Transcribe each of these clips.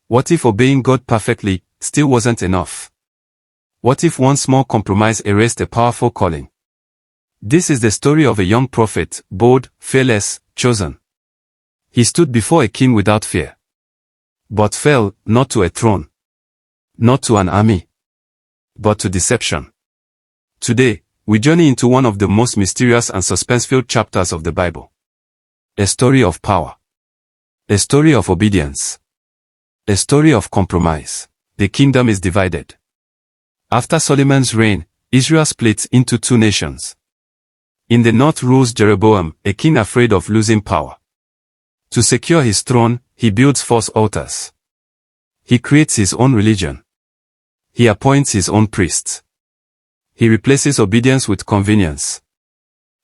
What if obeying God perfectly still wasn't enough? What if one small compromise erased a powerful calling? This is the story of a young prophet, bold, fearless, chosen. He stood before a king without fear. But fell, not to a throne, not to an army, but to deception. Today, we journey into one of the most mysterious and suspense-filled chapters of the Bible. A story of power. A story of obedience. A story of compromise. The kingdom is divided. After Solomon's reign, Israel split into two nations. In the north rules Jeroboam, a king afraid of losing power. To secure his throne, he builds false altars. He creates his own religion. He appoints his own priests. He replaces obedience with convenience.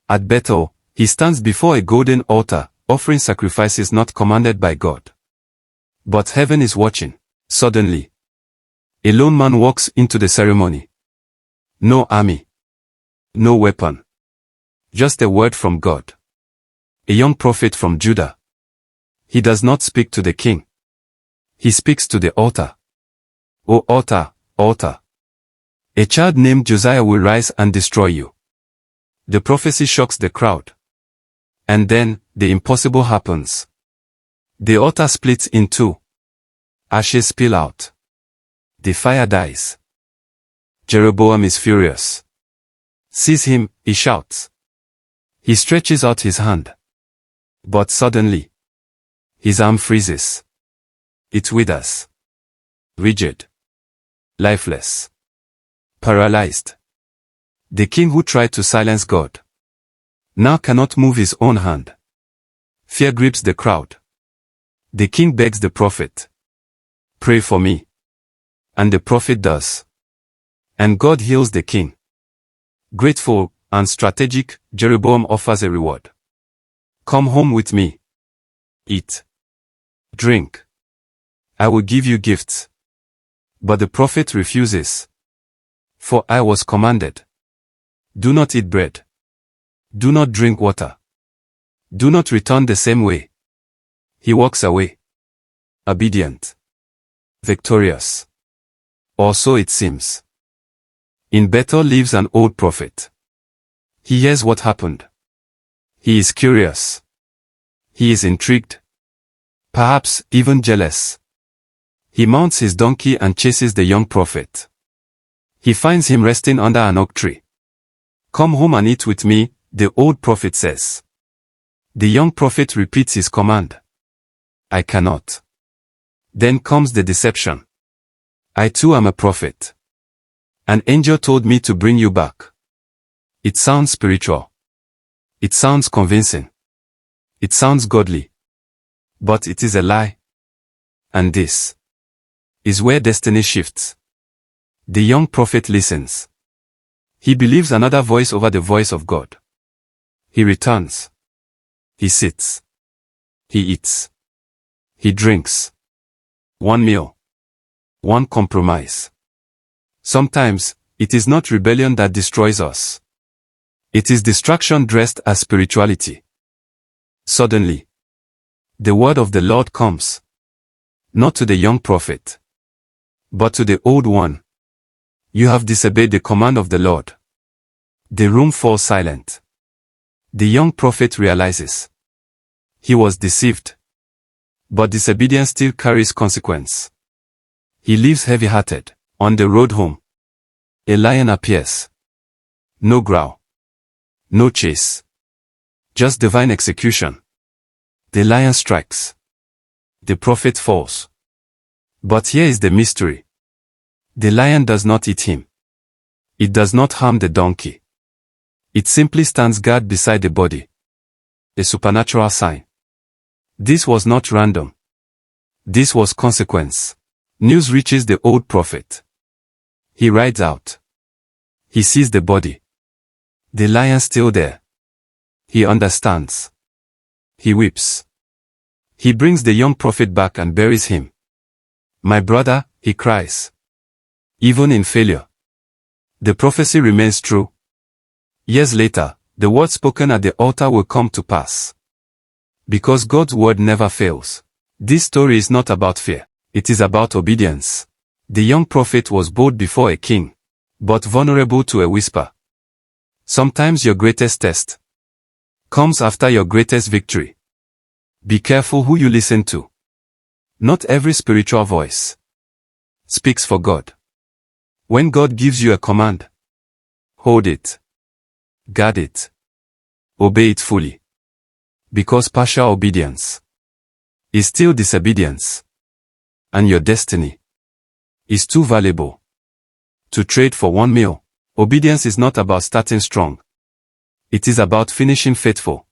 At Bethel, he stands before a golden altar, offering sacrifices not commanded by God. But heaven is watching. Suddenly, a lone man walks into the ceremony. No army. No weapon. Just a word from God. A young prophet from Judah. He does not speak to the king. He speaks to the altar. O altar, altar. A child named Josiah will rise and destroy you. The prophecy shocks the crowd. And then, the impossible happens. The altar splits in two. Ashes spill out. The fire dies. Jeroboam is furious. Seize him, he shouts. He stretches out his hand. But suddenly, his arm freezes. It withers. Rigid. Lifeless. Paralyzed. The king who tried to silence God now cannot move his own hand. Fear grips the crowd. The king begs the prophet, "Pray for me." And the prophet does. And God heals the king. Grateful and strategic, Jeroboam offers a reward. "Come home with me. Eat. Drink. I will give you gifts." But the prophet refuses. "For I was commanded. Do not eat bread. Do not drink water. Do not return the same way." He walks away. Obedient. Victorious. Or so it seems. In Bethel lives an old prophet. He hears what happened. He is curious. He is intrigued. Perhaps even jealous. He mounts his donkey and chases the young prophet. He finds him resting under an oak tree. "Come home and eat with me," the old prophet says. The young prophet repeats his command. "I cannot." Then comes the deception. "I too am a prophet. An angel told me to bring you back." It sounds spiritual. It sounds convincing. It sounds godly. But it is a lie. And this is where destiny shifts. The young prophet listens. He believes another voice over the voice of God. He returns. He sits. He eats. He drinks. One meal. One compromise. Sometimes, it is not rebellion that destroys us. It is distraction dressed as spirituality. Suddenly, the word of the Lord comes. Not to the young prophet, but to the old one. "You have disobeyed the command of the Lord." The room falls silent. The young prophet realizes. He was deceived. But disobedience still carries consequence. He leaves heavy-hearted. On the road home, a lion appears. No growl. No chase. Just divine execution. The lion strikes. The prophet falls. But here is the mystery. The lion does not eat him. It does not harm the donkey. It simply stands guard beside the body. A supernatural sign. This was not random. This was consequence. News reaches the old prophet. He rides out. He sees the body. The lion still there. He understands. He weeps. He brings the young prophet back and buries him. "My brother," he cries. Even in failure, the prophecy remains true. Years later, the word spoken at the altar will come to pass. Because God's word never fails. This story is not about fear. It is about obedience. The young prophet was bold before a king, but vulnerable to a whisper. Sometimes your greatest test comes after your greatest victory. Be careful who you listen to. Not every spiritual voice speaks for God. When God gives you a command, hold it. Guard it. Obey it fully. Because partial obedience is still disobedience. And your destiny is too valuable to trade for one meal. Obedience is not about starting strong. It is about finishing faithful.